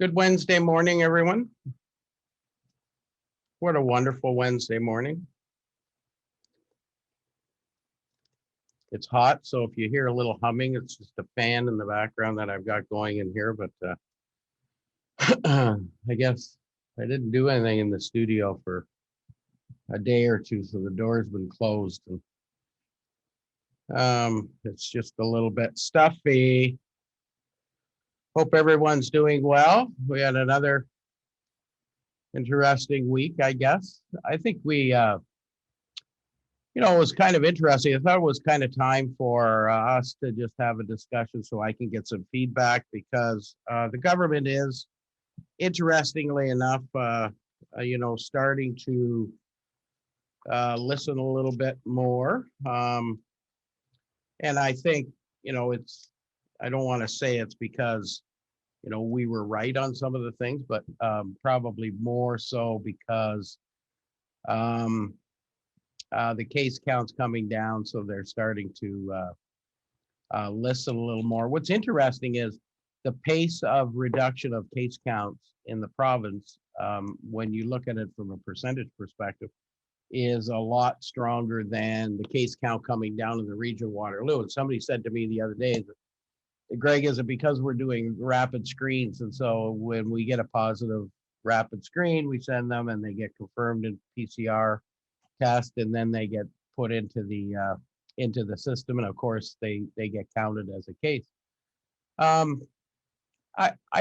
Good Wednesday morning, everyone. What a wonderful Wednesday morning. It's hot, so if you hear a little humming, it's just a fan in the background that I've got going in here, but I guess I didn't do anything in the studio for a day or two, so the door's been closed. And it's just a little bit stuffy. Hope everyone's doing well. We had another interesting week, I guess. I think we it was kind of interesting. I thought it was kind of time for us to just have a discussion so I can get some feedback because the government is, interestingly enough, starting to listen a little bit more. And I think, I don't want to say it's because, we were right on some of the things, but probably more so because the case count's coming down, so they're starting to listen a little more. What's interesting is the pace of reduction of case counts in the province, when you look at it from a percentage perspective, is a lot stronger than the case count coming down in the region of Waterloo. And somebody said to me the other day, Greg, is it because we're doing rapid screens? And so when we get a positive rapid screen, we send them and they get confirmed in PCR test, and then they get put into the system, and of course they get counted as a case. I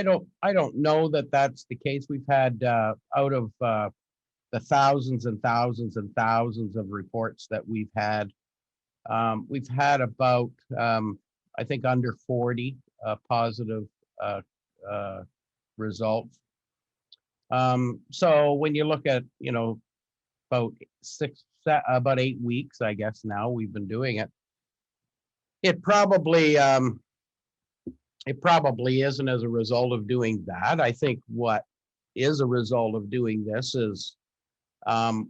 don't know that that's the case. We've had out of the thousands and thousands and thousands of reports that we've had about I think under 40 positive results. So when you look at about 8 weeks, I guess now we've been doing it. It probably isn't as a result of doing that. I think what is a result of doing this is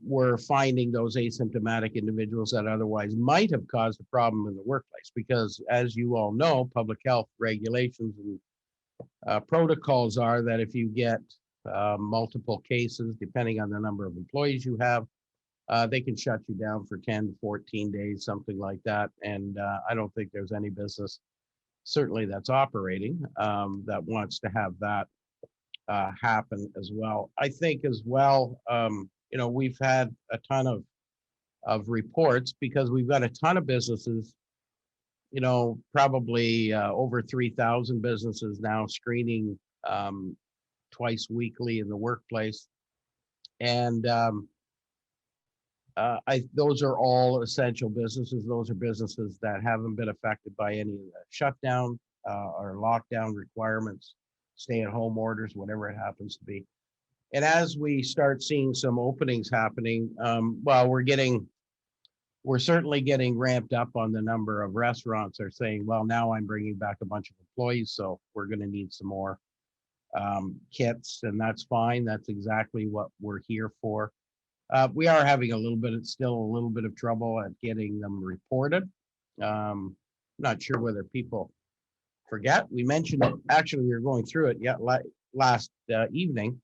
we're finding those asymptomatic individuals that otherwise might have caused a problem in the workplace, because as you all know, public health regulations and protocols are that if you get multiple cases, depending on the number of employees you have, they can shut you down for 10 to 14 days, something like that. And I don't think there's any business, certainly that's operating, that wants to have that happen as well. I think as well, we've had a ton of reports because we've got a ton of businesses, probably over 3,000 businesses now screening twice weekly in the workplace. And those are all essential businesses. Those are businesses that haven't been affected by any of the shutdown or lockdown requirements, stay-at-home orders, whatever it happens to be. And as we start seeing some openings happening, we're certainly getting ramped up on the number of restaurants are saying, well, now I'm bringing back a bunch of employees, so we're going to need some more kits, and that's fine. That's exactly what we're here for. We are having still a little bit of trouble at getting them reported. Not sure whether people forget. We mentioned it, actually we were going through it last evening.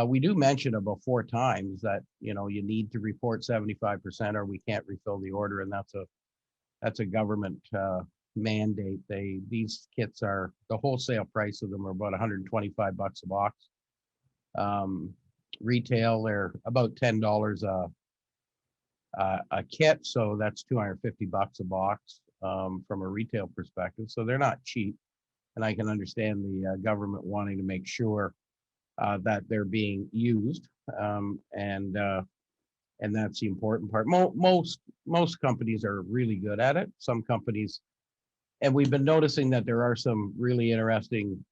We do mention about 4 times that, you need to report 75% or we can't refill the order. And that's a government mandate. These kits are, the wholesale price of them are about $125 a box. Retail, they're about $10 a kit, so that's $250 a box from a retail perspective. So they're not cheap, and I can understand the government wanting to make sure that they're being used, and that's the important part. Most companies are really good at it. Some companies, and we've been noticing that there are some really interesting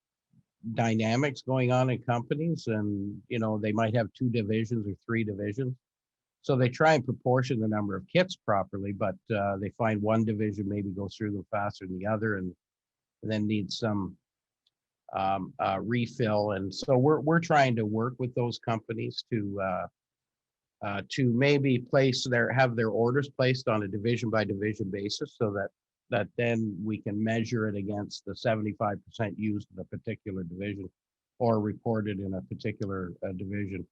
dynamics going on in companies, and they might have 2 divisions or 3 divisions, so they try and proportion the number of kits properly, but they find one division maybe goes through them faster than the other and then needs some refill. And so we're trying to work with those companies to maybe have their orders placed on a division by division basis, so that then we can measure it against the 75% used in a particular division. or reported in a particular division.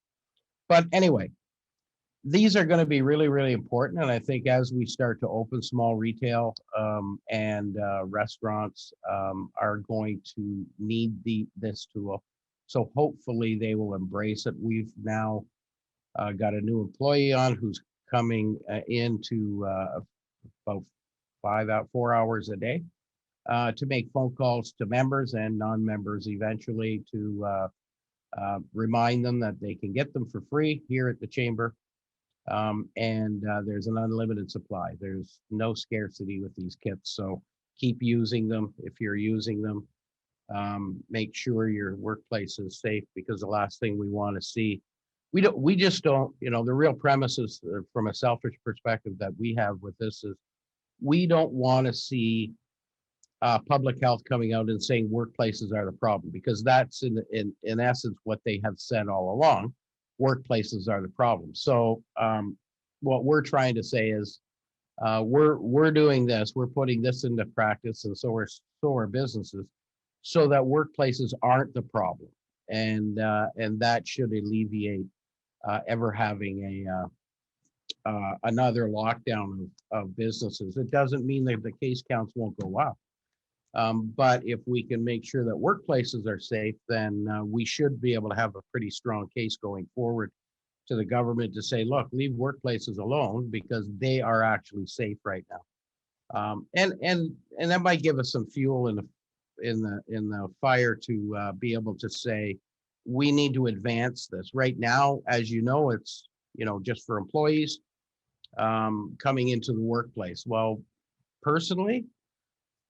But anyway, these are going to be really, really important. And I think as we start to open small retail and restaurants are going to need this tool. So hopefully they will embrace it. We've now got a new employee on who's coming into about 4 hours a day to make phone calls to members and non-members eventually to remind them that they can get them for free here at the chamber. And there's an unlimited supply. There's no scarcity with these kits. So keep using them if you're using them. Make sure your workplace is safe, because the last thing we want to see, we just don't, the real premise is from a selfish perspective that we have with this is we don't want to see public health coming out and saying workplaces are the problem, because that's in essence what they have said all along. Workplaces are the problem. So what we're trying to say is we're doing this, we're putting this into practice, and so are businesses, so that workplaces aren't the problem, and that should alleviate ever having another lockdown of businesses. It doesn't mean that the case counts won't go up. But if we can make sure that workplaces are safe, then we should be able to have a pretty strong case going forward to the government to say, look, leave workplaces alone because they are actually safe right now. And that might give us some fuel in the fire to be able to say, we need to advance this. Right now, as you know, it's just for employees coming into the workplace. Well, personally,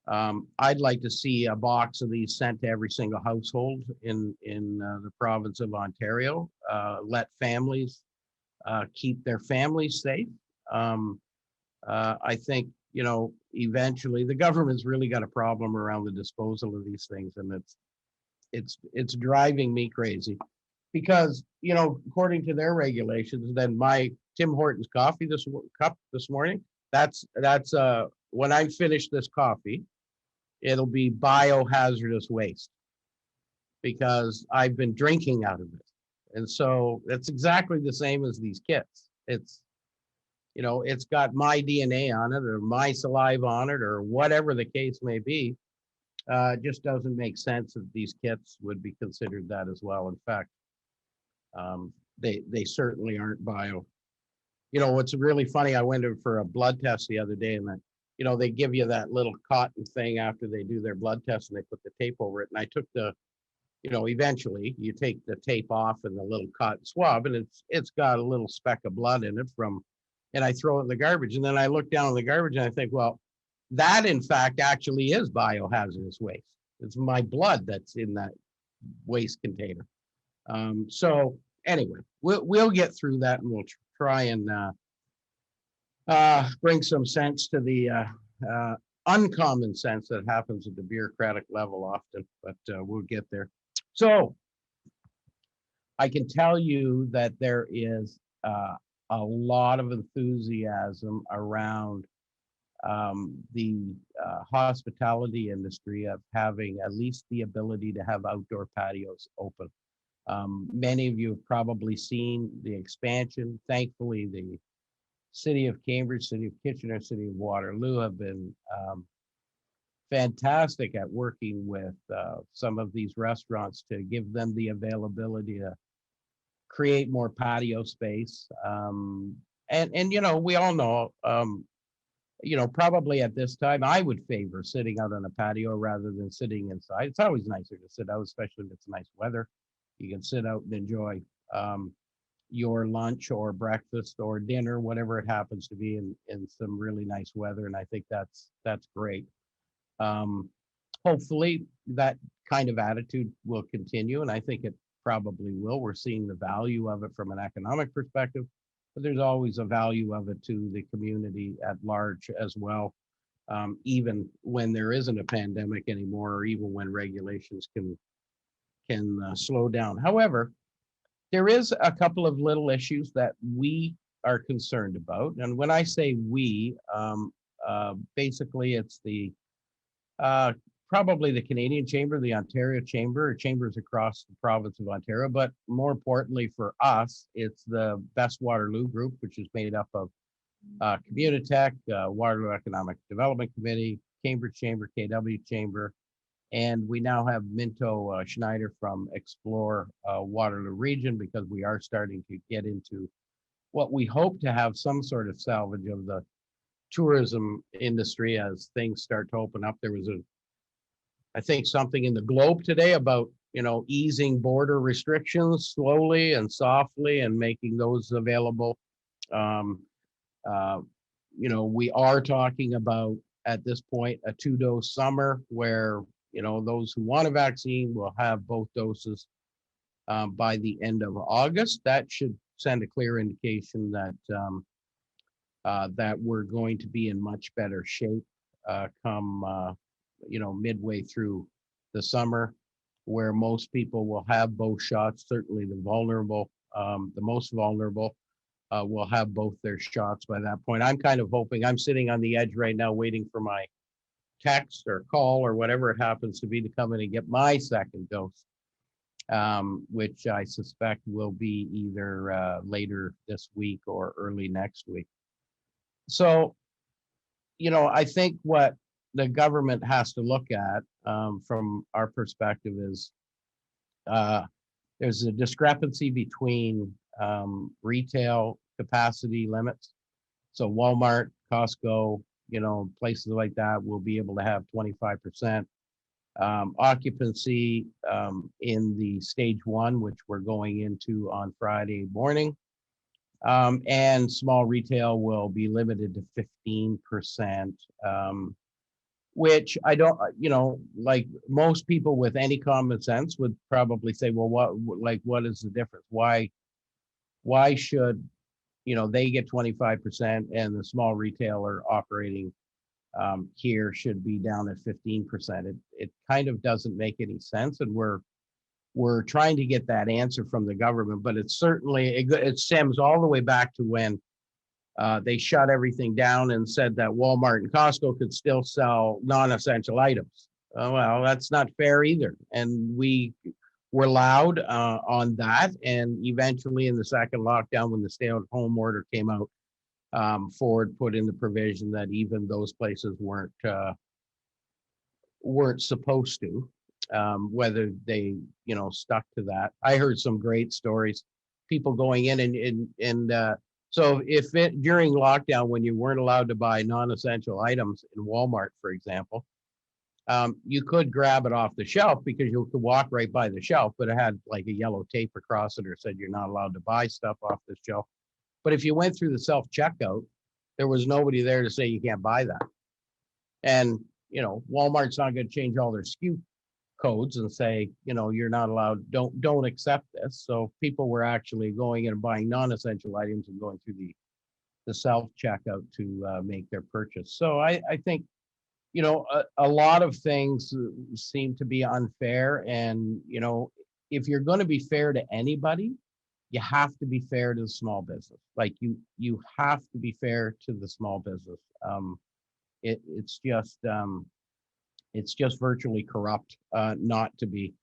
I'd like to see a box of these sent to every single household in the province of Ontario. Let families keep their families safe. I think eventually the government's really got a problem around the disposal of these things, and it's driving me crazy, because according to their regulations, then my Tim Hortons coffee cup this morning, that's when I finish this coffee, it'll be biohazardous waste because I've been drinking out of it. And so it's exactly the same as these kits. It's got my DNA on it or my saliva on it or whatever the case may be. It just doesn't make sense that these kits would be considered that as well. In fact, they certainly aren't bio. What's really funny, I went in for a blood test the other day, and they give you that little cotton thing after they do their blood test, and they put the tape over it. And I took eventually you take the tape off and the little cotton swab, and it's got a little speck of blood in it and I throw it in the garbage. And then I look down in the garbage and I think, well, that in fact actually is biohazardous waste. It's my blood that's in that waste container. So anyway, we'll get through that, and we'll try and bring some sense to the uncommon sense that happens at the bureaucratic level often, but we'll get there. So I can tell you that there is a lot of enthusiasm around the hospitality industry of having at least the ability to have outdoor patios open. Many of you have probably seen the expansion. Thankfully, the City of Cambridge, City of Kitchener, City of Waterloo have been fantastic at working with some of these restaurants to give them the availability to create more patio space. And we all know, probably at this time, I would favor sitting out on a patio rather than sitting inside. It's always nicer to sit out, especially if it's nice weather. You can sit out and enjoy your lunch or breakfast or dinner, whatever it happens to be, in some really nice weather. And I think that's great. Hopefully that kind of attitude will continue, and I think it probably will. We're seeing the value of it from an economic perspective, but there's always a value of it to the community at large as well, even when there isn't a pandemic anymore, or even when regulations can slow down. However, there is a couple of little issues that we are concerned about. And when I say we, basically it's the probably the Canadian Chamber, the Ontario Chamber, or chambers across the province of Ontario. But more importantly for us, it's the Best Waterloo Group, which is made up of Communitech, Waterloo Economic Development Committee, Cambridge Chamber, KW Chamber, and we now have Minto Schneider from Explore Waterloo Region, because we are starting to get into what we hope to have some sort of salvage of the tourism industry as things start to open up. There was I think something in the Globe today about, easing border restrictions slowly and softly and making those available. Um, we are talking about at this point a 2-dose summer where, those who want a vaccine will have both doses by the end of August. That should send a clear indication that that we're going to be in much better shape come midway through the summer, where most people will have both shots. Certainly the most vulnerable will have both their shots by that point. I'm kind of hoping, I'm sitting on the edge right now waiting for my text or call or whatever it happens to be to come in and get my second dose, which I suspect will be either later this week or early next week. So, I think what the government has to look at from our perspective is there's a discrepancy between retail capacity limits. So Walmart, Costco, places like that will be able to have 25% occupancy in the stage 1, which we're going into on Friday morning. And small retail will be limited to 15%, which I don't, like most people with any common sense would probably say, well, what is the difference? Why should, they get 25% and the small retailer operating here should be down at 15%? It kind of doesn't make any sense. And we're trying to get that answer from the government, but it's certainly, it stems all the way back to when they shut everything down and said that Walmart and Costco could still sell non-essential items. Well, that's not fair either. And we were loud on that. And eventually in the second lockdown, when the stay-at-home order came out, Ford put in the provision that even those places weren't supposed to, whether they, stuck to that. I heard some great stories, people going in and so if during lockdown, when you weren't allowed to buy non-essential items in Walmart, for example, you could grab it off the shelf because you could walk right by the shelf, but it had like a yellow tape across it or said you're not allowed to buy stuff off the shelf. But if you went through the self-checkout, there was nobody there to say you can't buy that. And, Walmart's not going to change all their SKU codes and say, you're not allowed, don't accept this. So people were actually going in and buying non-essential items and going through the self-checkout to make their purchase. So I think, a lot of things seem to be unfair. And, if you're going to be fair to anybody, you have to be fair to the small business. Like you have to be fair to the small business. It's just virtually corrupt not to be,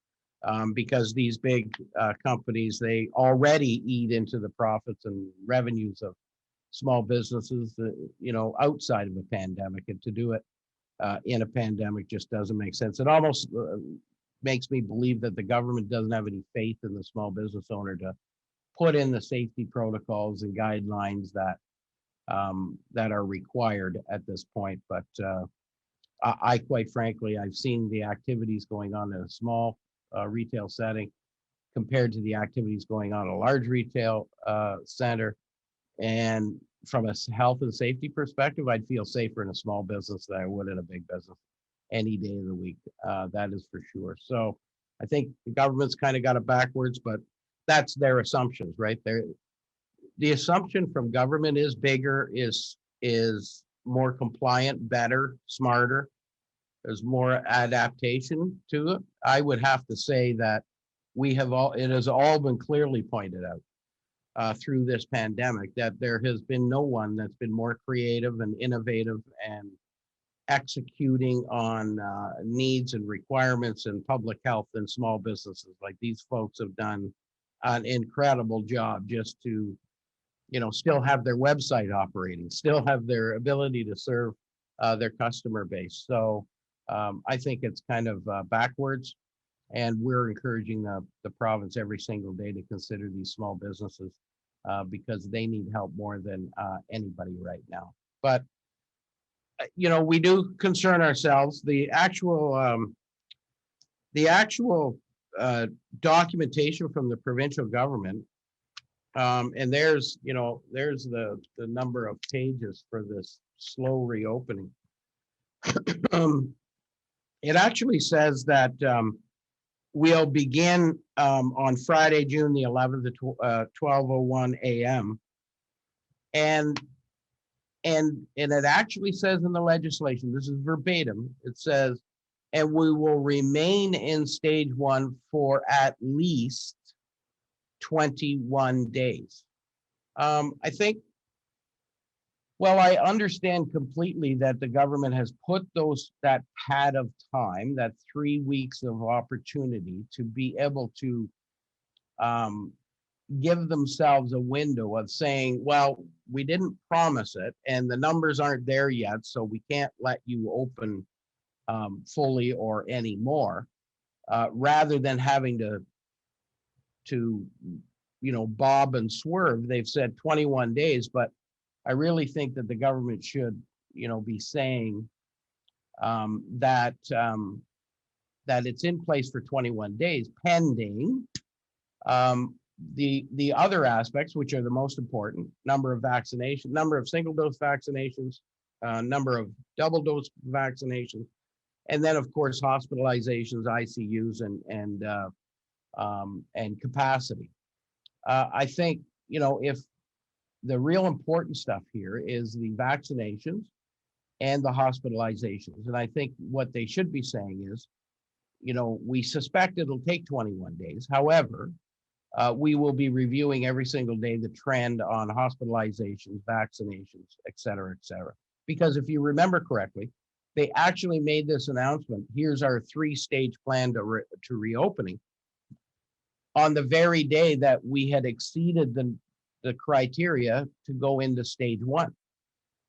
because these big companies, they already eat into the profits and revenues of small businesses, outside of a pandemic, and to do it in a pandemic just doesn't make sense. It almost makes me believe that the government doesn't have any faith in the small business owner to put in the safety protocols and guidelines that are required at this point. But I quite frankly, I've seen the activities going on in a small retail setting compared to the activities going on in a large retail center. And from a health and safety perspective, I'd feel safer in a small business than I would in a big business any day of the week. That is for sure. So I think the government's kind of got it backwards, but that's their assumptions, right? The assumption from government is bigger, is more compliant, better, smarter. There's more adaptation to it. I would have to say that it has all been clearly pointed out through this pandemic that there has been no one that's been more creative and innovative and executing on needs and requirements in public health and small businesses. Like these folks have done an incredible job just to, still have their website operating, still have their ability to serve their customer base. So I think it's kind of backwards, and we're encouraging the province every single day to consider these small businesses because they need help more than anybody right now. But we do concern ourselves. The actual documentation from the provincial government, and there's the number of pages for this slow reopening. It actually says that we'll begin on Friday, June the 11th at 12:01 a.m. And it actually says in the legislation, this is verbatim, it says, and we will remain in stage 1 for at least 21 days. I think, well, I understand completely that the government has put that pad of time, that 3 weeks of opportunity to be able to give themselves a window of saying, well, we didn't promise it and the numbers aren't there yet, so we can't let you open fully or any more, rather than having to bob and swerve. They've said 21 days, but I really think that the government should be saying that it's in place for 21 days pending the other aspects, which are the most important: number of vaccinations, number of single dose vaccinations, number of double dose vaccinations, and then of course hospitalizations, ICUs, and capacity. I think if the real important stuff here is the vaccinations and the hospitalizations, and I think what they should be saying is, we suspect it'll take 21 days. However, we will be reviewing every single day the trend on hospitalizations, vaccinations, et cetera, et cetera. Because if you remember correctly, they actually made this announcement: here's our 3-stage plan to reopening, on the very day that we had exceeded the criteria to go into stage 1.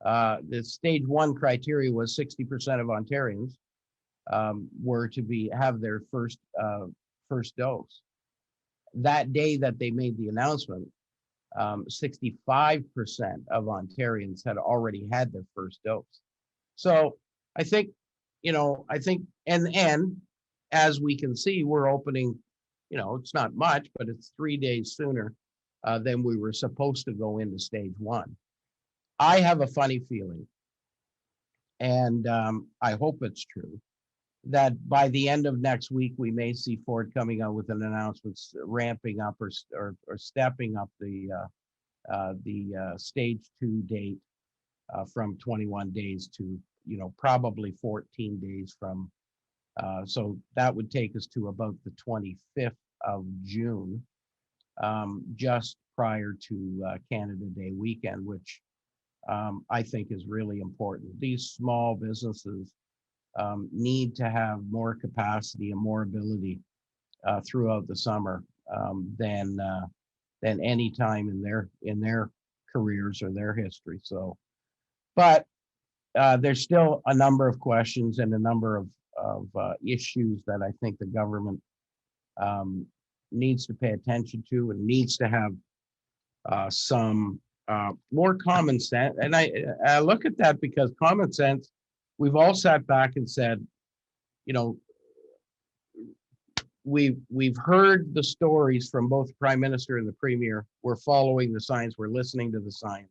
The stage 1 criteria was 60% of Ontarians were to have their first dose. That day that they made the announcement, 65% of Ontarians had already had their first dose. So I think, and as we can see, we're opening, it's not much, but it's 3 days sooner than we were supposed to go into stage 1. I have a funny feeling, and I hope it's true, that by the end of next week, we may see Ford coming out with an announcement ramping up or stepping up the stage 2 date from 21 days to, probably 14 days from. So that would take us to about the 25th of June, just prior to Canada Day weekend, which I think is really important. These small businesses need to have more capacity and more ability throughout the summer than any time in their careers or their history. So, but there's still a number of questions and a number of issues that I think the government needs to pay attention to and needs to have some more common sense. And I look at that because common sense, we've all sat back and said, we've heard the stories from both the Prime Minister and the Premier. We're following the science. We're listening to the science.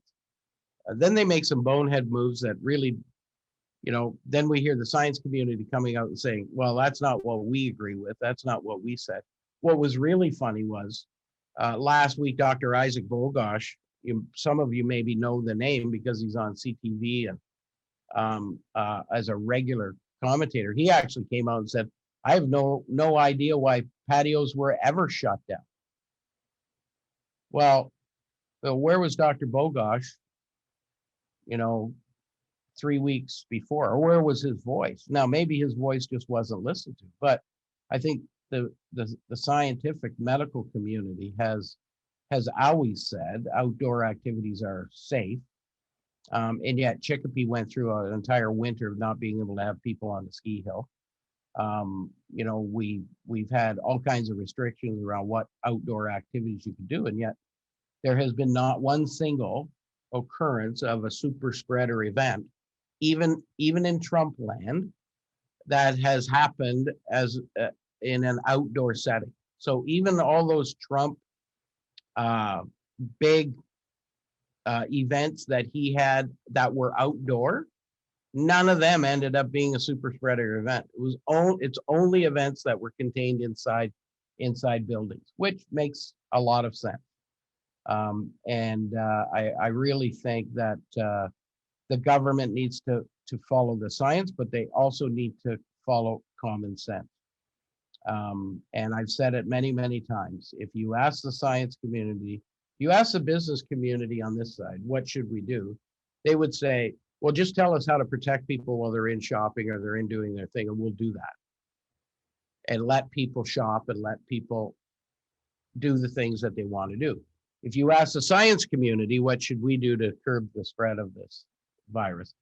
Then they make some bonehead moves that really, then we hear the science community coming out and saying, well, that's not what we agree with. That's not what we said. What was really funny was last week, Dr. Isaac Bogosh, some of you maybe know the name because he's on CTV and as a regular commentator. He actually came out and said, I have no idea why patios were ever shut down. Well, where was Dr. Bogosh, 3 weeks before? Or where was his voice? Now, maybe his voice just wasn't listened to, but I think the scientific medical community has always said outdoor activities are safe. And yet Chicopee went through an entire winter of not being able to have people on the ski hill. You know, we've had all kinds of restrictions around what outdoor activities you can do, and yet there has been not one single occurrence of a super spreader event, even in Trump land, that has happened as in an outdoor setting. So even all those Trump big events that he had that were outdoor, none of them ended up being a super spreader event. It's only events that were contained inside buildings, which makes a lot of sense. I really think that the government needs to follow the science, but they also need to follow common sense. And I've said it many, many times. If you ask the science community, you ask the business community on this side, what should we do? They would say, well, just tell us how to protect people while they're in shopping or they're in doing their thing, and we'll do that. And let people shop and let people do the things that they want to do. If you ask the science community, what should we do to curb the spread of this virus?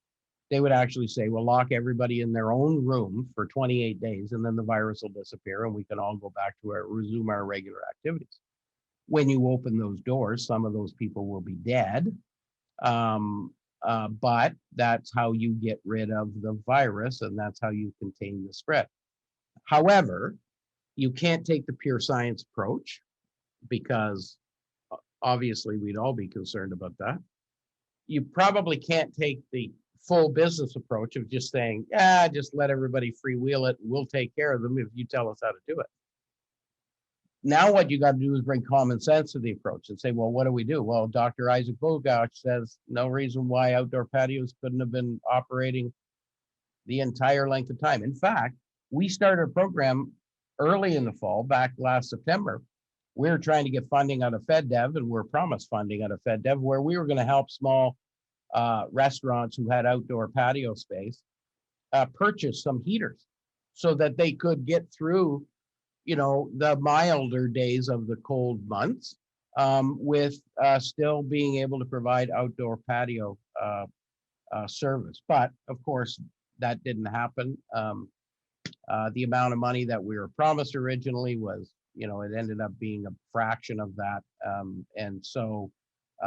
They would actually say, well, lock everybody in their own room for 28 days, and then the virus will disappear and we can all go back to resume our regular activities. When you open those doors, some of those people will be dead. But that's how you get rid of the virus, and that's how you contain the spread. However, you can't take the pure science approach, because obviously we'd all be concerned about that. You probably can't take the full business approach of just saying, yeah, just let everybody freewheel it. We'll take care of them if you tell us how to do it. Now what you got to do is bring common sense to the approach and say, well, what do we do? Well, Dr. Isaac Bogoch says no reason why outdoor patios couldn't have been operating the entire length of time. In fact, we started a program early in the fall, back last September. We were trying to get funding out of FedDev, and we're promised funding out of FedDev, where we were going to help small restaurants who had outdoor patio space purchase some heaters so that they could get through, you know, the milder days of the cold months with still being able to provide outdoor patio service. But of course, that didn't happen. The amount of money that we were promised originally was, you know, it ended up being a fraction of that. And so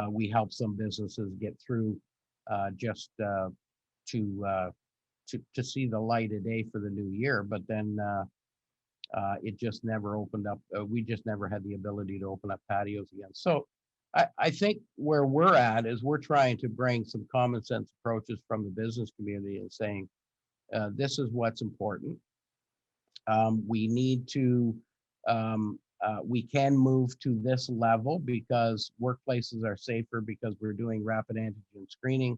we helped some businesses get through just to see the light of day for the new year. But then it just never opened up. We just never had the ability to open up patios again. So I think where we're at is we're trying to bring some common sense approaches from the business community and saying, this is what's important. We need to, we can move to this level because workplaces are safer because we're doing rapid antigen screening.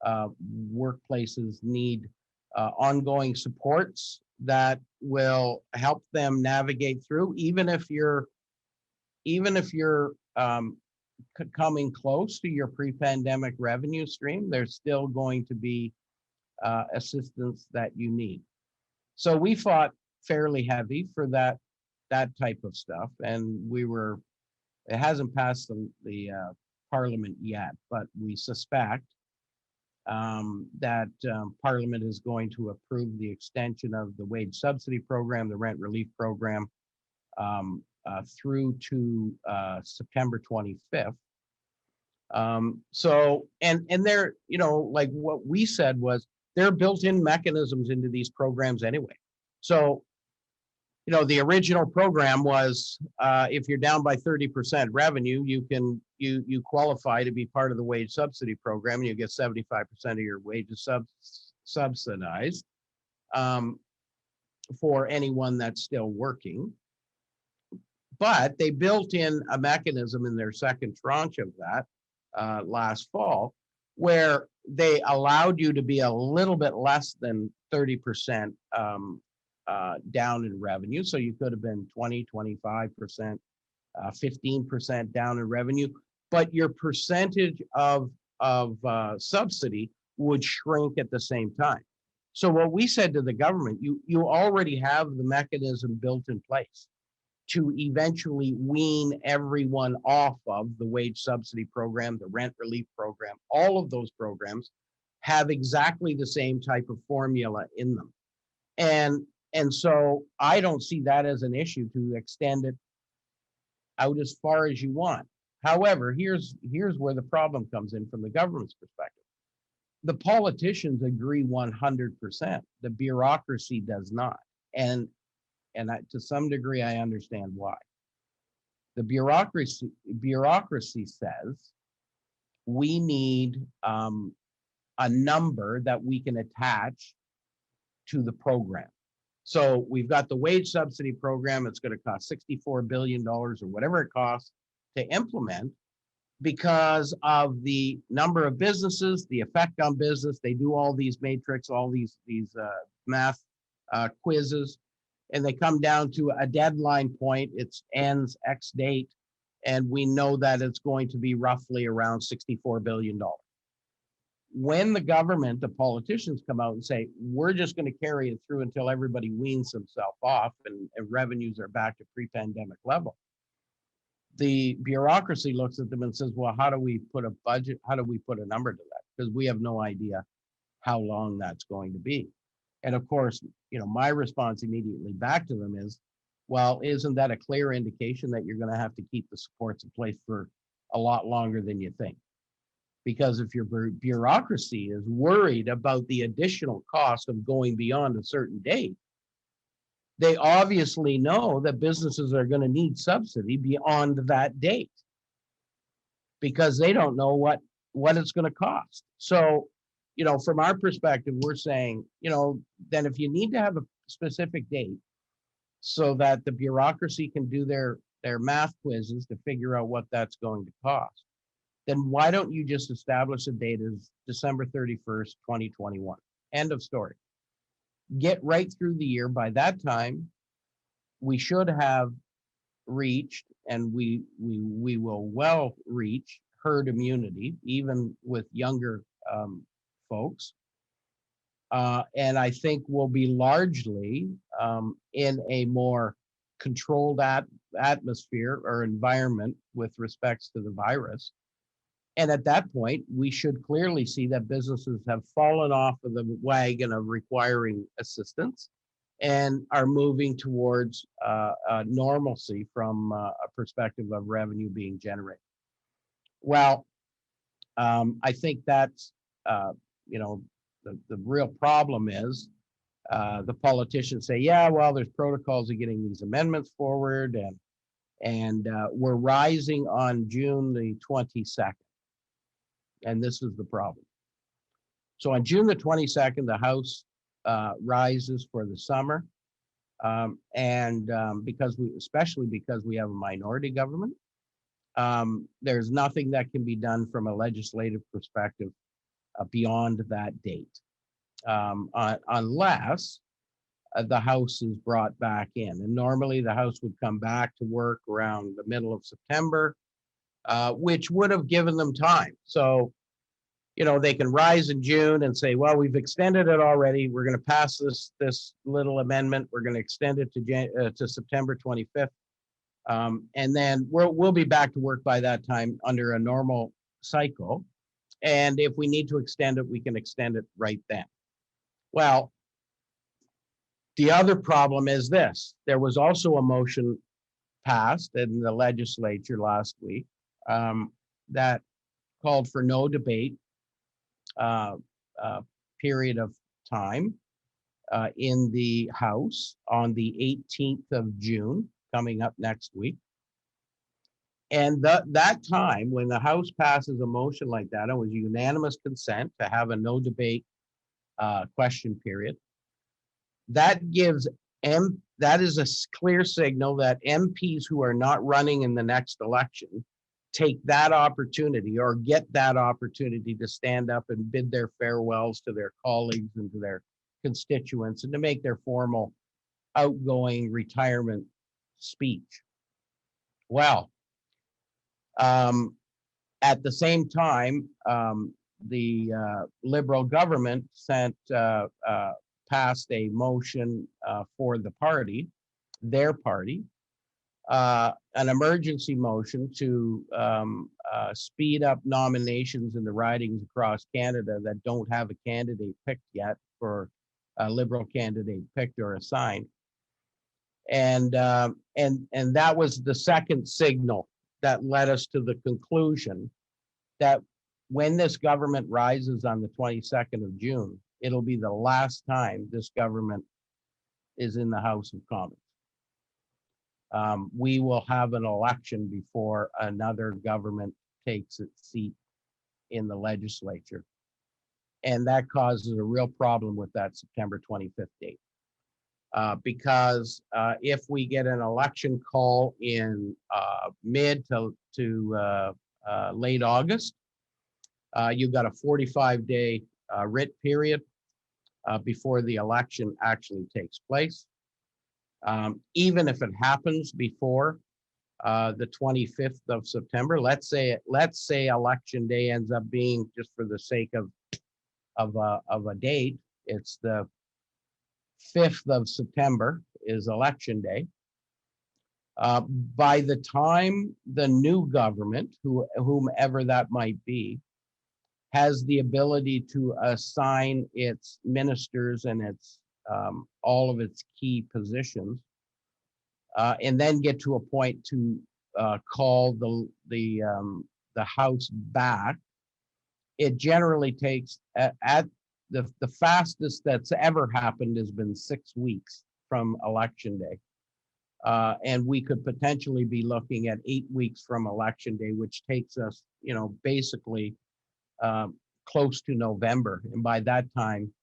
Workplaces need ongoing supports that will help them navigate through, even if you're coming close to your pre-pandemic revenue stream, there's still going to be assistance that you need. So we fought fairly heavy for that type of stuff, and it hasn't passed the Parliament yet, but we suspect that Parliament is going to approve the extension of the wage subsidy program, the rent relief program, through to September 25th. So, and they're, you know, like what we said was there are built-in mechanisms into these programs anyway. So, you know, the original program was if you're down by 30% revenue, you qualify to be part of the wage subsidy program, and you get 75% of your wages subsidized for anyone that's still working. But they built in a mechanism in their second tranche of that last fall, where they allowed you to be a little bit less than 30% down in revenue. So you could have been 20, 25%, 15% down in revenue, but your percentage of subsidy would shrink at the same time. So what we said to the government, you already have the mechanism built in place to eventually wean everyone off of the wage subsidy program, the rent relief program. All of those programs have exactly the same type of formula in them. And so I don't see that as an issue to extend it out as far as you want. However, here's where the problem comes in from the government's perspective. The politicians agree 100%. The bureaucracy does not. And to some degree, I understand why. The bureaucracy says we need a number that we can attach to the program. So we've got the wage subsidy program. It's going to cost $64 billion or whatever it costs to implement because of the number of businesses, the effect on business. They do all these matrix, all these math quizzes, and they come down to a deadline point. It ends X date, and we know that it's going to be roughly around $64 billion. When the government, the politicians come out and say, we're just going to carry it through until everybody weans themselves off and revenues are back to pre-pandemic level, the bureaucracy looks at them and says, well, how do we put a budget? How do we put a number to that? Because we have no idea how long that's going to be. And of course, my response immediately back to them is, well, isn't that a clear indication that you're going to have to keep the supports in place for a lot longer than you think? Because if your bureaucracy is worried about the additional cost of going beyond a certain date, they obviously know that businesses are going to need subsidy beyond that date because they don't know what it's going to cost. So, from our perspective, we're saying, then if you need to have a specific date so that the bureaucracy can do their math quizzes to figure out what that's going to cost, then why don't you just establish a date as December 31st, 2021? End of story. Get right through the year. By that time, we should have reached, and we will well reach herd immunity, even with younger folks. And I think we'll be largely in a more controlled atmosphere or environment with respects to the virus. And at that point, we should clearly see that businesses have fallen off of the wagon of requiring assistance and are moving towards normalcy from a perspective of revenue being generated. Well, I think that's, the real problem is the politicians say, yeah, well, there's protocols of getting these amendments forward, and we're rising on June the 22nd. And this is the problem. So on June the 22nd, the House rises for the summer. Especially because we have a minority government, there's nothing that can be done from a legislative perspective beyond that date, unless the House is brought back in. And normally the House would come back to work around the middle of September, which would have given them time. So, they can rise in June and say, well, we've extended it already. We're going to pass this little amendment. We're going to extend it to September 25th. And then we'll be back to work by that time under a normal cycle. And if we need to extend it, we can extend it right then. Well, the other problem is this. There was also a motion passed in the legislature last week that called for no debate period of time in the House on the 18th of June, coming up next week. And that time, when the House passes a motion like that, it was unanimous consent to have a no debate question period. That is a clear signal that MPs who are not running in the next election take that opportunity or get that opportunity to stand up and bid their farewells to their colleagues and to their constituents and to make their formal outgoing retirement speech. Well, at the same time, Liberal government passed a motion for the party, their party, an emergency motion to speed up nominations in the ridings across Canada that don't have a candidate picked yet, for a Liberal candidate picked or assigned. And that was the second signal that led us to the conclusion that when this government rises on the 22nd of June, it'll be the last time this government is in the House of Commons. We will have an election before another government takes its seat in the legislature. And that causes a real problem with that September 25th date. Because if we get an election call in mid to late August, you've got a 45-day writ period before the election actually takes place. Even if it happens before the 25th of September, let's say election day ends up being, just for the sake of a date, it's the 5th of September is election day. By the time the new government, whomever that might be, has the ability to assign its ministers and its all of its key positions, and then get to a point to call the House back, it generally takes at the fastest that's ever happened has been 6 weeks from election day. And we could potentially be looking at 8 weeks from election day, which takes us, basically close to November. And by that time,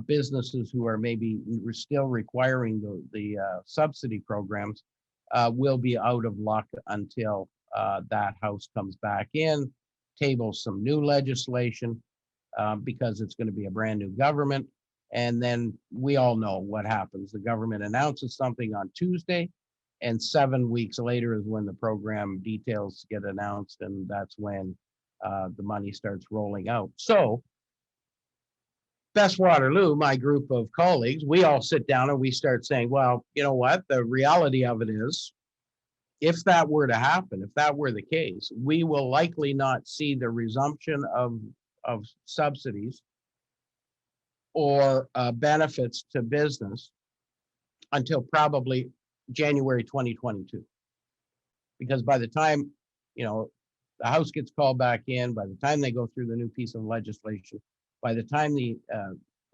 businesses who are maybe still requiring the subsidy programs will be out of luck until that House comes back in, tables some new legislation, because it's going to be a brand new government. And then we all know what happens. The government announces something on Tuesday, and 7 weeks later is when the program details get announced, and that's when the money starts rolling out. So Best Waterloo, my group of colleagues, we all sit down and we start saying, well, you know what? The reality of it is, if that were to happen, if that were the case, we will likely not see the resumption of subsidies or benefits to business until probably January 2022. Because by the time, the House gets called back in, by the time they go through the new piece of legislation, by the time the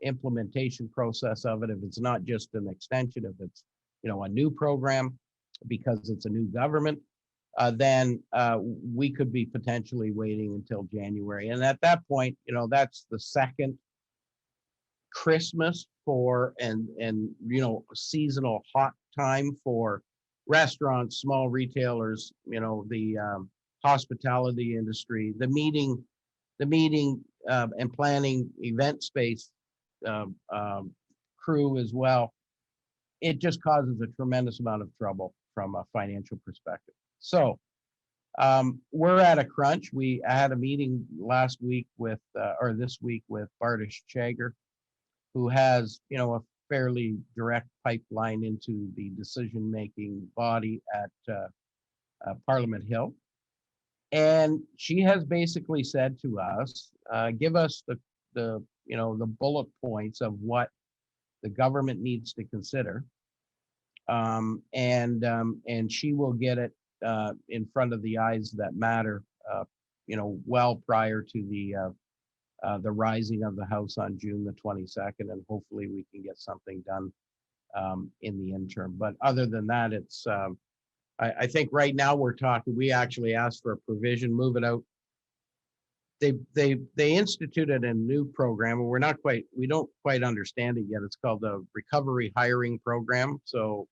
implementation process of it, if it's not just an extension, if it's, a new program, because it's a new government, then we could be potentially waiting until January. And at that point, that's the second Christmas and seasonal hot time for restaurants, small retailers, the hospitality industry, the meeting and planning event space crew as well. It just causes a tremendous amount of trouble from a financial perspective. So we're at a crunch. I had a meeting last week this week with Bardish Chager, who has, a fairly direct pipeline into the decision-making body at Parliament Hill. And she has basically said to us, give us the bullet points of what the government needs to consider. And she will get it in front of the eyes that matter, well prior to the rising of the House on June the 22nd, and hopefully we can get something done in the interim. But other than that, it's I think right now we actually asked for a provision, move it out. They instituted a new program, and we don't quite understand it yet. It's called the Recovery Hiring Program. So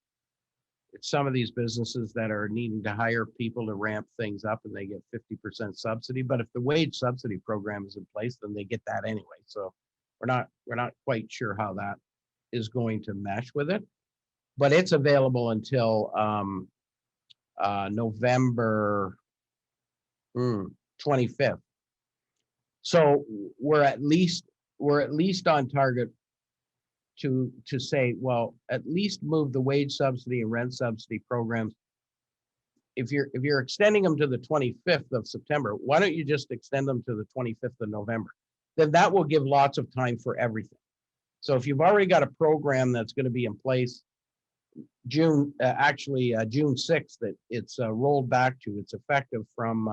it's some of these businesses that are needing to hire people to ramp things up, and they get 50% subsidy. But if the wage subsidy program is in place, then they get that anyway. So we're not quite sure how that is going to mesh with it. But it's available until November 25th. So we're at least on target to say, well, at least move the wage subsidy and rent subsidy programs. If you're extending them to the 25th of September, why don't you just extend them to the 25th of November? Then that will give lots of time for everything. So if you've already got a program that's going to be in place June 6th, that it's rolled back to, it's effective from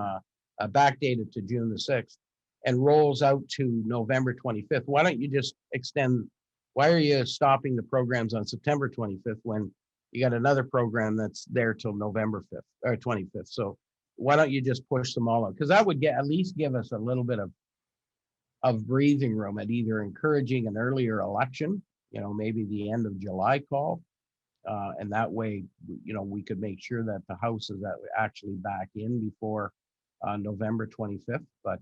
backdated to June the 6th and rolls out to November 25th. Why don't you just extend? Why are you stopping the programs on September 25th when you got another program that's there till November 5th or 25th? So why don't you just push them all out? Because that would at least give us a little bit of breathing room at either encouraging an earlier election, maybe the end of July call. And that way, we could make sure that the House is actually back in before November 25th. But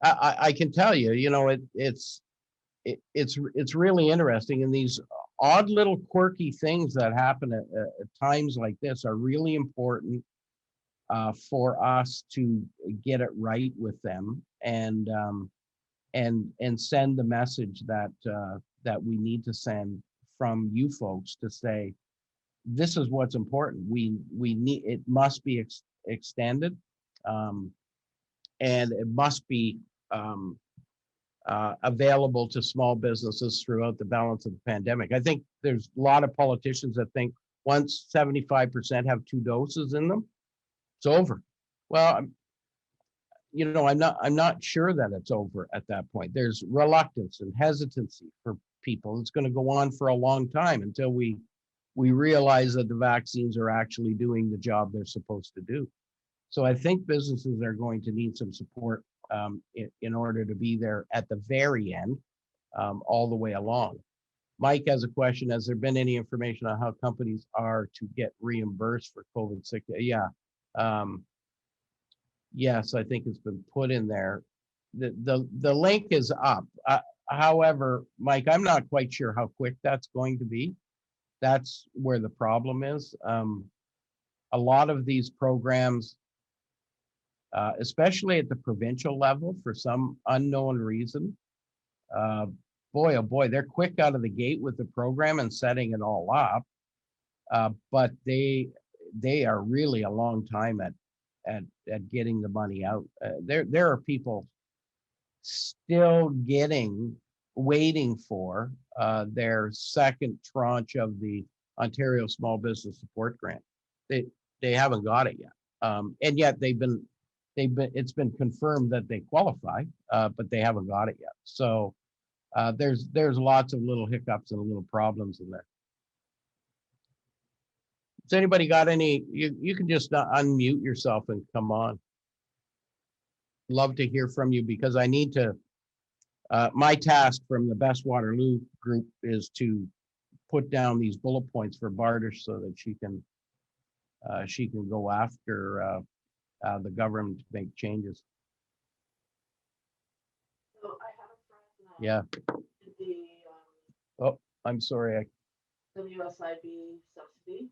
I can tell you, it's really interesting. And these odd little quirky things that happen at times like this are really important for us to get it right with them and send the message that we need to send from you folks to say, this is what's important. We need, it must be extended, and it must be available to small businesses throughout the balance of the pandemic. I think there's a lot of politicians that think once 75% have 2 doses in them, it's over. Well, I'm not sure that it's over at that point. There's reluctance and hesitancy for people. It's going to go on for a long time until we realize that the vaccines are actually doing the job they're supposed to do. So I think businesses are going to need some support in order to be there at the very end, all the way along. Mike has a question. Has there been any information on how companies are to get reimbursed for COVID sick? Yeah. Yes, I think it's been put in there. The link is up. However, Mike, I'm not quite sure how quick that's going to be. That's where the problem is. A lot of these programs, especially at the provincial level, for some unknown reason, boy, oh boy, they're quick out of the gate with the program and setting it all up. But they are really a long time at getting the money out. There are people still waiting for their second tranche of the Ontario Small Business Support Grant. They haven't got it yet, and yet it's been confirmed that they qualify, but they haven't got it yet. So there's lots of little hiccups and little problems in there. Has anybody got any? You can just unmute yourself and come on. Love to hear from you, because I need to. My task from the Best Waterloo group is to put down these bullet points for Bardish so that she can go after the government to make changes. So I have a friend. Yeah. Oh, I'm sorry. The USIB subsidy,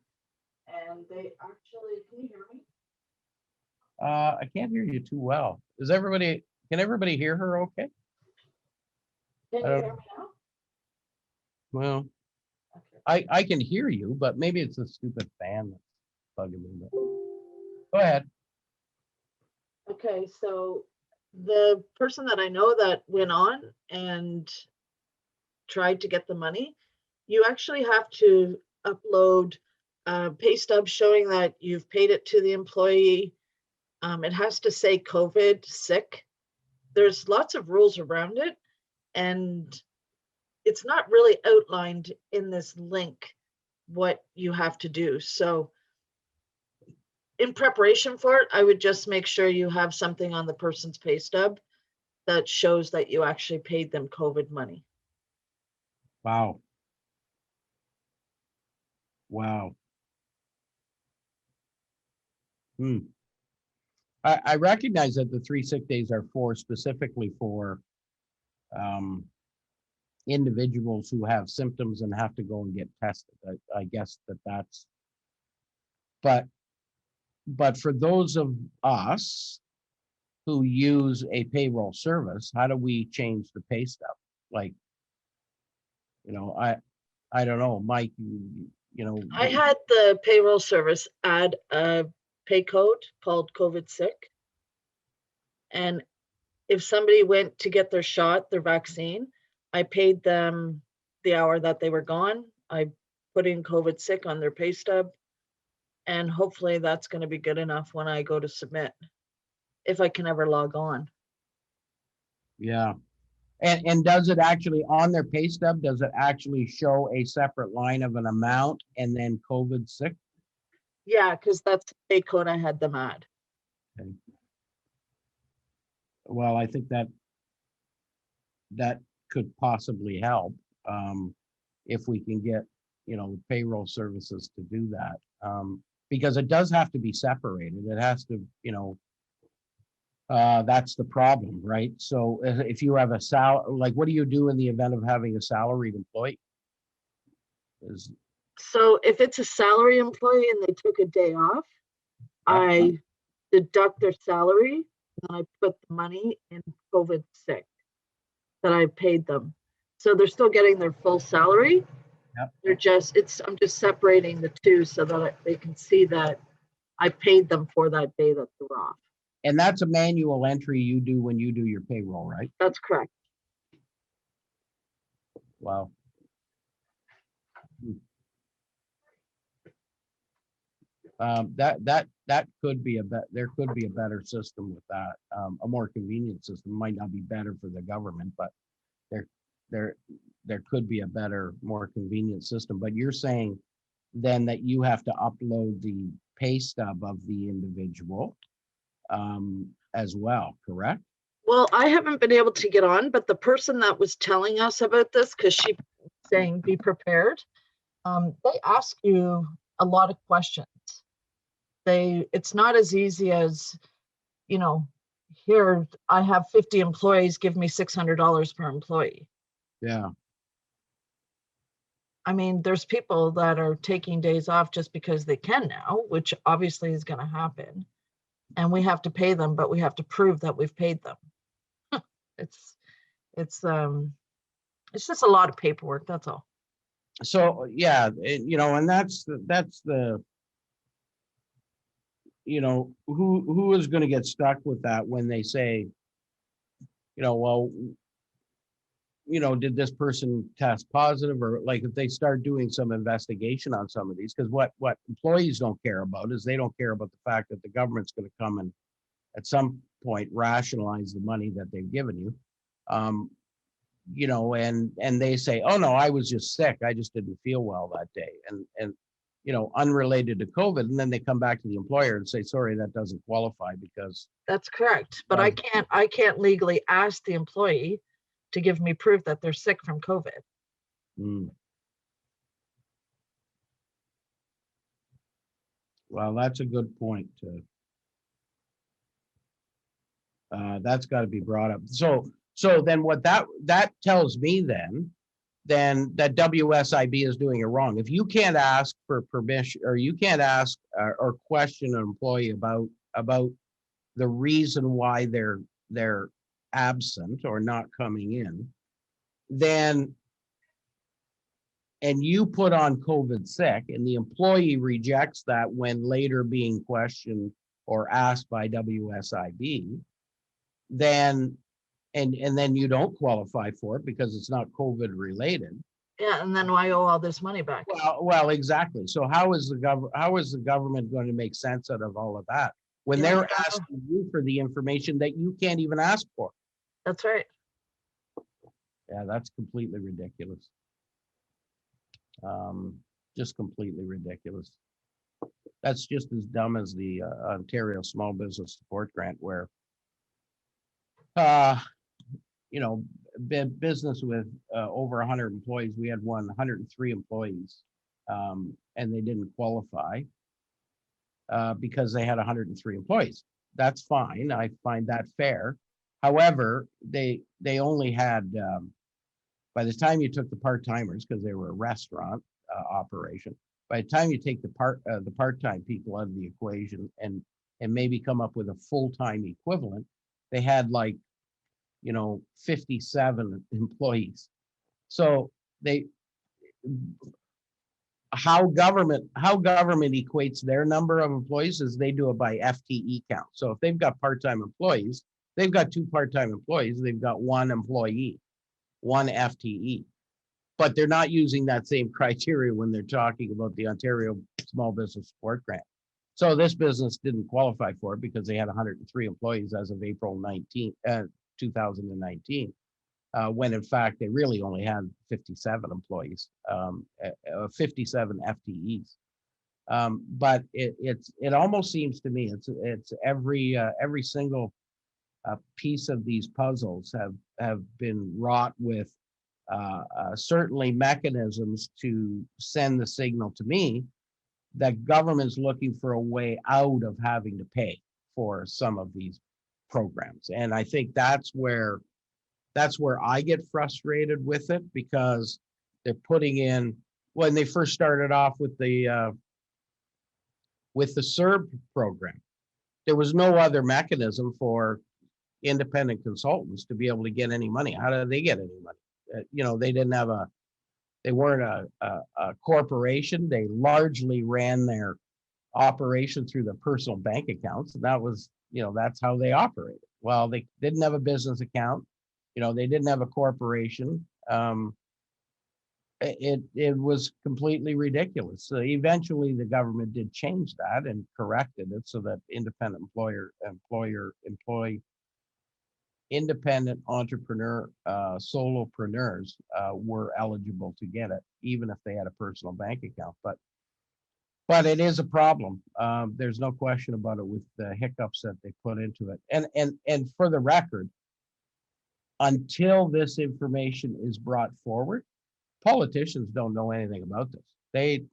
and they actually, can you hear me? I can't hear you too well. Can everybody hear her okay? Can you hear me now? Well, Okay. I can hear you, but maybe it's a stupid fan that's bugging me. Go ahead. Okay, so the person that I know that went on and tried to get the money, you actually have to upload a pay stub showing that you've paid it to the employee. It has to say COVID sick. There's lots of rules around it, and it's not really outlined in this link what you have to do. So in preparation for it, I would just make sure you have something on the person's pay stub that shows that you actually paid them COVID money. Wow. Wow. I recognize that the 3 sick days are specifically for individuals who have symptoms and have to go and get tested. I guess that's, but for those of us who use a payroll service, how do we change the pay stub? Like, I don't know, Mike, I had the payroll service add a pay code called COVID sick. And if somebody went to get their shot, their vaccine, I paid them the hour that they were gone. I put in COVID sick on their pay stub. And hopefully that's going to be good enough when I go to submit, if I can ever log on. yeah. And does it actually, on their pay stub, does it actually show a separate line of an amount and then COVID sick? Yeah, because that's the pay code I had them add. Okay. Well, I think that could possibly help, if we can get, payroll services to do that. Because it does have to be separated. It has to, that's the problem, right? So if you have like, what do you do in the event of having a salaried employee? So if it's a salary employee and they took a day off, I deduct their salary and I put the money in COVID sick that I paid them. So they're still getting their full salary. Yep. I'm just separating the two so that they can see that I paid them for that day that they're off. And that's a manual entry you do when you do your payroll, right? That's correct. Wow. That could be there could be a better system with that. A more convenient system might not be better for the government, but there could be a better, more convenient system. But you're saying then that you have to upload the pay stub of the individual, as well, correct? Well, I haven't been able to get on, but the person that was telling us about this, because she was saying be prepared, they ask you a lot of questions. It's not as easy as, here I have 50 employees, give me $600 per employee. Yeah. I mean, there's people that are taking days off just because they can now, which obviously is going to happen. And we have to pay them, but we have to prove that we've paid them. It's just a lot of paperwork. That's all. So yeah, and that's the who is going to get stuck with that when they say, well, did this person test positive, or like if they start doing some investigation on some of these, because what employees don't care about is they don't care about the fact that the government's going to come and at some point rationalize the money that they've given you. And they say, oh no, I was just sick. I just didn't feel well that day. And unrelated to COVID. And then they come back to the employer and say, sorry, that doesn't qualify because. That's correct. But I can't legally ask the employee to give me proof that they're sick from COVID. Well, that's a good point. That's got to be brought up. So then what that tells me then that WSIB is doing it wrong. If you can't ask for permission, or you can't ask or question an employee about the reason why they're absent or not coming in, then, and you put on COVID sick and the employee rejects that when later being questioned or asked by WSIB, then and then you don't qualify for it because it's not COVID related. Yeah, and then I owe all this money back. Well, exactly. So how is the government going to make sense out of all of that when they're asking you for the information that you can't even ask for? That's right. Yeah, that's completely ridiculous. Just completely ridiculous. That's just as dumb as the Ontario Small Business Support Grant, where business with over 100 employees, we had 103 employees, and they didn't qualify because they had 103 employees. That's fine. I find that fair. However, they only had, by the time you took the part-timers, because they were a restaurant operation, by the time you take the part-time people out of the equation and maybe come up with a full-time equivalent, they had like, 57 employees. So they, how government equates their number of employees is they do it by FTE count. So if they've got part-time employees, they've got 2 part-time employees, they've got 1 employee, 1 FTE. But they're not using that same criteria when they're talking about the Ontario Small Business Support Grant. So this business didn't qualify for it because they had 103 employees as of April 19, 2019. When in fact they really only had 57 employees, 57 FTEs. But it almost seems to me it's every single piece of these puzzles have been wrought with certainly mechanisms to send the signal to me that government's looking for a way out of having to pay for some of these programs. And I think that's where I get frustrated with it, because they're putting in, when they first started off with the Serb program, there was no other mechanism for independent consultants to be able to get any money. How did they get any money? They didn't have they weren't a corporation. They largely ran their operation through their personal bank accounts. And that was, that's how they operated. Well, they didn't have a business account. They didn't have a corporation. It was completely ridiculous. So eventually the government did change that and corrected it so that independent independent entrepreneur, solopreneurs were eligible to get it, even if they had a personal bank account. But it is a problem. There's no question about it with the hiccups that they put into it. And for the record, until this information is brought forward, politicians don't know anything about this. They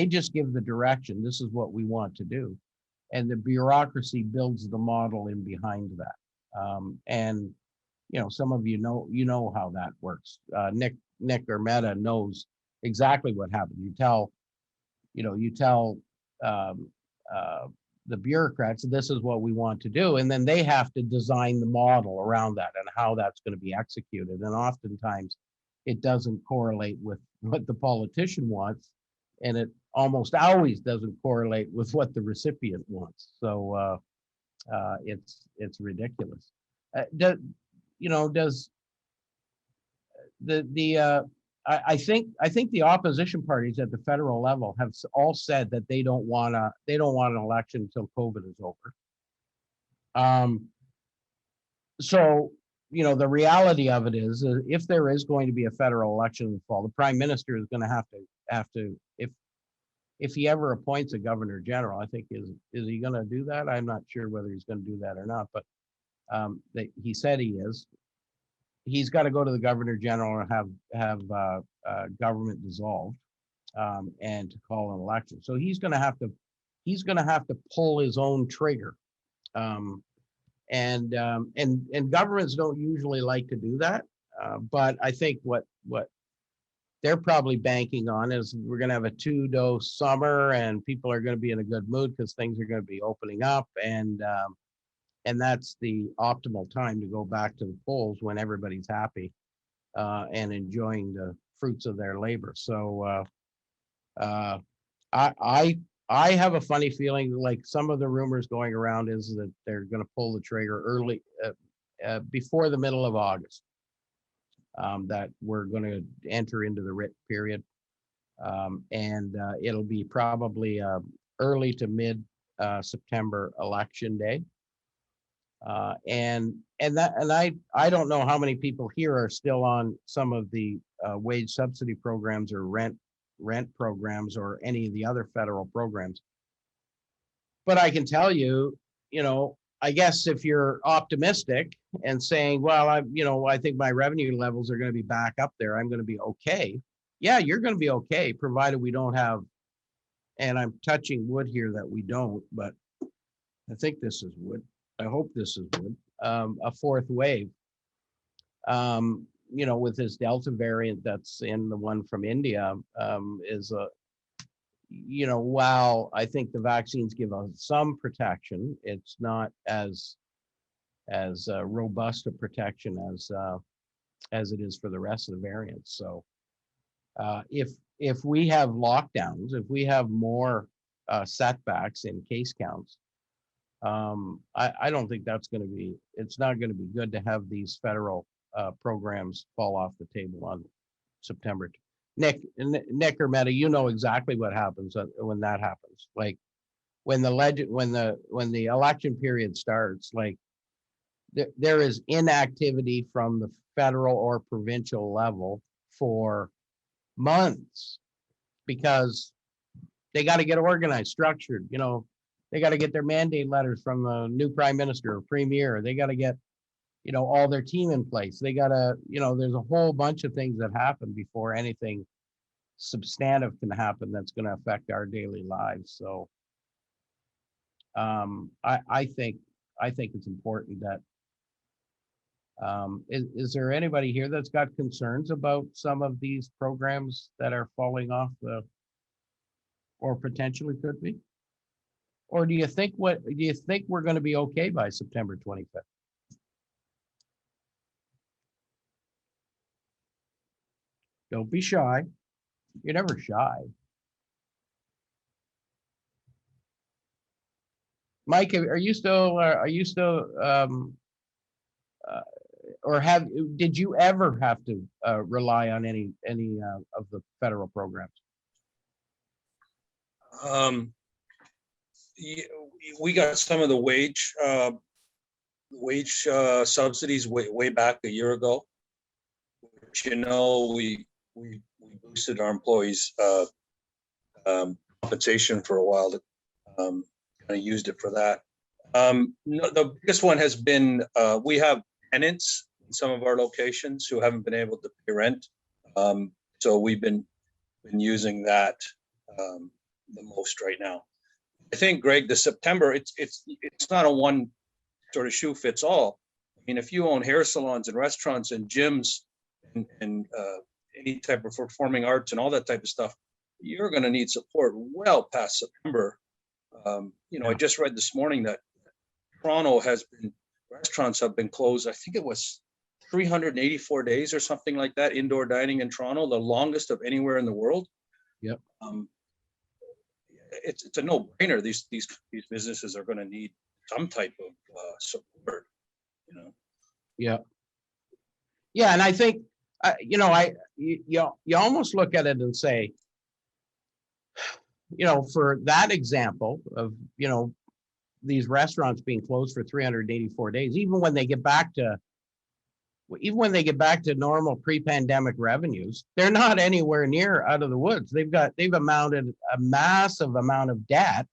just give the direction. This is what we want to do, and the bureaucracy builds the model in behind that. And some of you know how that works. Nick Ermetta knows exactly what happened. You tell the bureaucrats, this is what we want to do, and then they have to design the model around that and how that's going to be executed. And oftentimes it doesn't correlate with what the politician wants, and it almost always doesn't correlate with what the recipient wants. So it's ridiculous. Does I think the opposition parties at the federal level have all said that they don't want an election until COVID is over. So the reality of it is, if there is going to be a federal election in the fall, the prime minister is going to have to if he ever appoints a governor general, I think is he going to do that? I'm not sure whether he's going to do that or not, but he said he is. He's got to go to the governor general and have government dissolved and to call an election. So he's going to have to pull his own trigger, and governments don't usually like to do that. But I think what they're probably banking on is we're going to have a 2-dose summer, and people are going to be in a good mood because things are going to be opening up, and that's the optimal time to go back to the polls when everybody's happy and enjoying the fruits of their labor. So I have a funny feeling like some of the rumors going around is that they're going to pull the trigger early before the middle of August. That we're going to enter into the writ period, and it'll be probably early to mid September election day. And I don't know how many people here are still on some of the wage subsidy programs or rent programs or any of the other federal programs. But I can tell you, I guess if you're optimistic and saying, well, I think my revenue levels are going to be back up there, I'm going to be okay. Yeah, you're going to be okay, provided we don't have, and I'm touching wood here that we don't, but I think this is wood. I hope this is wood. A fourth wave, with this Delta variant that's in the one from India, is a, while I think the vaccines give us some protection, it's not as robust a protection as it is for the rest of the variants. So if we have lockdowns, if we have more setbacks in case counts, I don't think it's not going to be good to have these federal programs fall off the table on September. Nick or Meta, you know exactly what happens when that happens. Like when the election period starts, like there is inactivity from the federal or provincial level for months because they got to get organized, structured. They got to get their mandate letters from the new prime minister or premier. They got to get, all their team in place. They got to, there's a whole bunch of things that happen before anything substantive can happen that's going to affect our daily lives. So I think it's important that is there anybody here that's got concerns about some of these programs that are falling off or potentially could be? Or do you think we're going to be okay by September 25th? Don't be shy. You're never shy. Mike, are you still or did you ever have to rely on any of the federal programs? We got some of the wage subsidies way back a year ago, which, we boosted our employees compensation for a while. Kind of used it for that. No, the biggest one has been we have tenants in some of our locations who haven't been able to pay rent, so we've been using that the most right now. I think, Greg, the September, it's not a one sort of shoe fits all. I mean, if you own hair salons and restaurants and gyms and any type of performing arts and all that type of stuff, you're going to need support well past September. I just read this morning that restaurants have been closed. I think it was 384 days or something like that, indoor dining in Toronto, the longest of anywhere in the world. Yep. It's a no-brainer. These businesses are going to need some type of support. Yeah. And I think you almost look at it and say, for that example of these restaurants being closed for 384 days, even when they get back to normal pre-pandemic revenues, they're not anywhere near out of the woods. They've amounted a massive amount of debt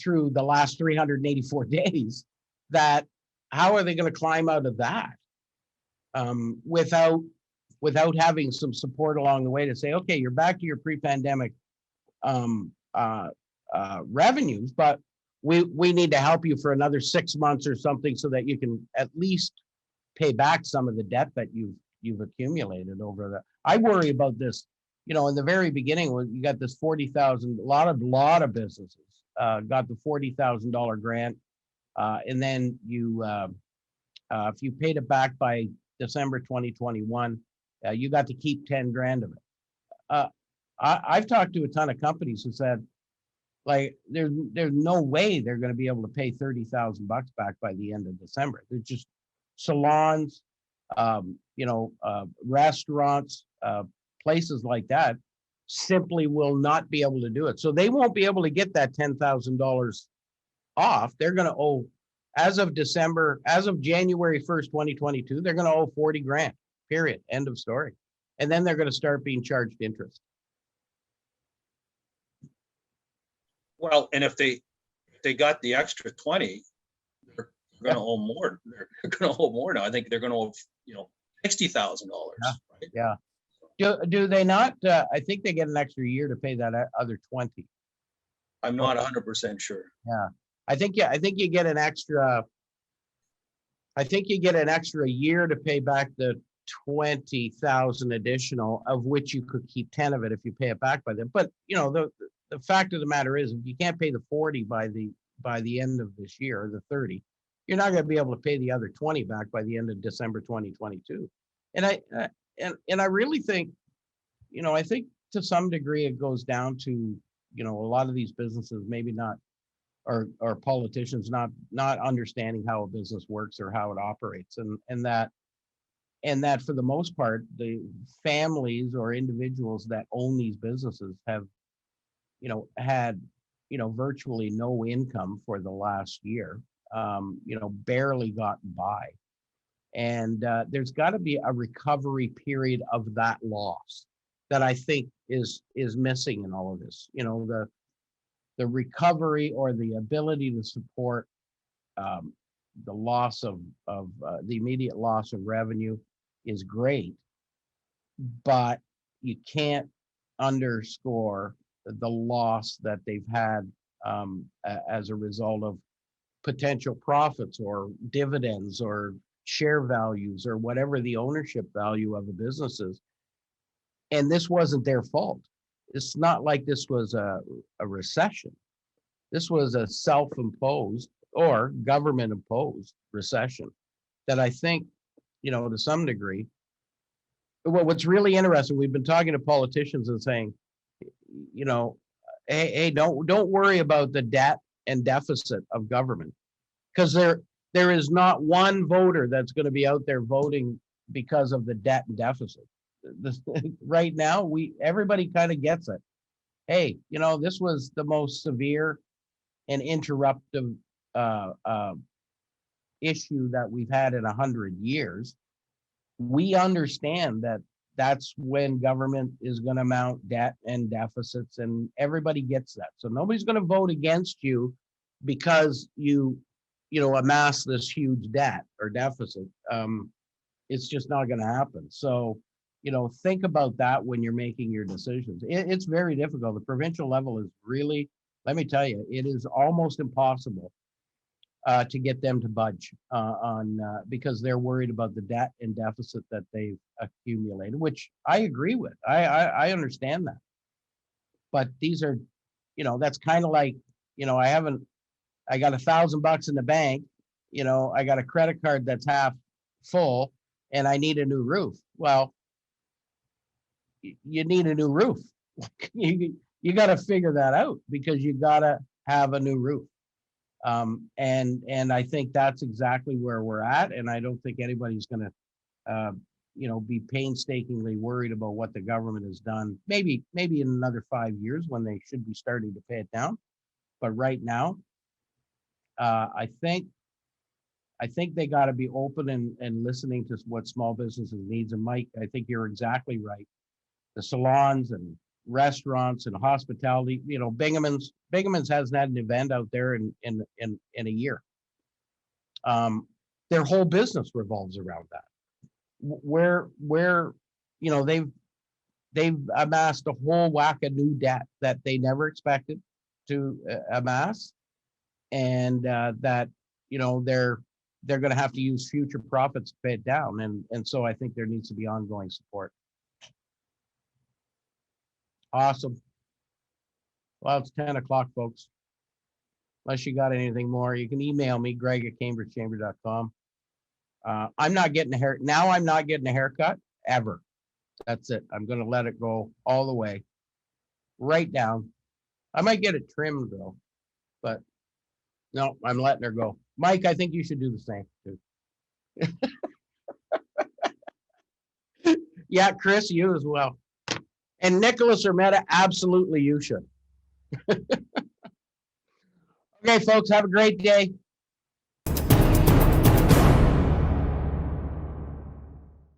through the last 384 days. That how are they going to climb out of that without having some support along the way to say, okay, you're back to your pre-pandemic revenues, but we need to help you for another 6 months or something so that you can at least pay back some of the debt that you've accumulated over the. I worry about this, in the very beginning when you got this 40,000, a lot of businesses got the $40,000 grant, and then you if you paid it back by December 2021, you got to keep 10 grand of it. I've talked to a ton of companies who said, like, there's no way they're going to be able to pay $30,000 back by the end of December. They're just salons, restaurants, places like that simply will not be able to do it. So they won't be able to get that $10,000 off. They're going to owe, as of January 1st, 2022, they're going to owe 40 grand, period, end of story. And then they're going to start being charged interest. Well, and if they got the extra 20, they're going to owe more. They're going to owe more now. I think they're going to owe, $60,000. Yeah. Right? Yeah. Do they not? I think they get an extra year to pay that other 20. I'm not 100% sure. Yeah. I think you get an extra. I think you get an extra year to pay back the 20,000 additional, of which you could keep 10 of it if you pay it back by then. But the fact of the matter is, if you can't pay the 40 by the end of this year, or the 30, you're not going to be able to pay the other 20 back by the end of December 2022. And I really think, I think to some degree it goes down to, a lot of these businesses maybe not, or politicians not understanding how a business works or how it operates, and that for the most part, the families or individuals that own these businesses have, had, virtually no income for the last year, barely gotten by. And there's got to be a recovery period of that loss that I think is missing in all of this. The recovery or the ability to support the loss of the immediate loss of revenue is great, but you can't underscore the loss that they've had as a result of potential profits or dividends or share values or whatever the ownership value of a business is. And this wasn't their fault. It's not like this was a recession. This was a self-imposed or government-imposed recession that I think, to some degree, what's really interesting, we've been talking to politicians and saying, hey, don't worry about the debt and deficit of government, because there is not one voter that's going to be out there voting because of the debt and deficit. Right now, everybody kind of gets it. Hey, this was the most severe and interruptive issue that we've had in 100 years. We understand that that's when government is going to mount debt and deficits, and everybody gets that. So nobody's going to vote against you because you amass this huge debt or deficit. It's just not going to happen. So, think about that when you're making your decisions. It's very difficult. The provincial level is really, let me tell you, it is almost impossible to get them to budge because they're worried about the debt and deficit that they've accumulated, which I agree with. I understand that. But these are, that's kind of like, I got $1,000 in the bank, I got a credit card that's half full and I need a new roof. Well, you need a new roof. You got to figure that out because you got to have a new roof. And I think that's exactly where we're at. And I don't think anybody's going to, be painstakingly worried about what the government has done. Maybe in another 5 years when they should be starting to pay it down. But right now, I think they got to be open and listening to what small businesses needs. And Mike, I think you're exactly right. The salons and restaurants and hospitality, Bingaman's hasn't had an event out there in a year. Their whole business revolves around that. Where they've amassed a whole whack of new debt that they never expected to amass, and that they're going to have to use future profits to pay it down, and so I think there needs to be ongoing support. Awesome. Well, it's 10 o'clock, folks. Unless you got anything more, you can email me, greg@cambridgechamber.com. I'm not getting a hair now. I'm not getting a haircut ever. That's it. I'm going to let it go all the way right down. I might get it trimmed though, but no, I'm letting her go. Mike, I think you should do the same too. Yeah, Chris, you as well. And Nicholas or Meta, absolutely you should. Okay, folks, have a great day.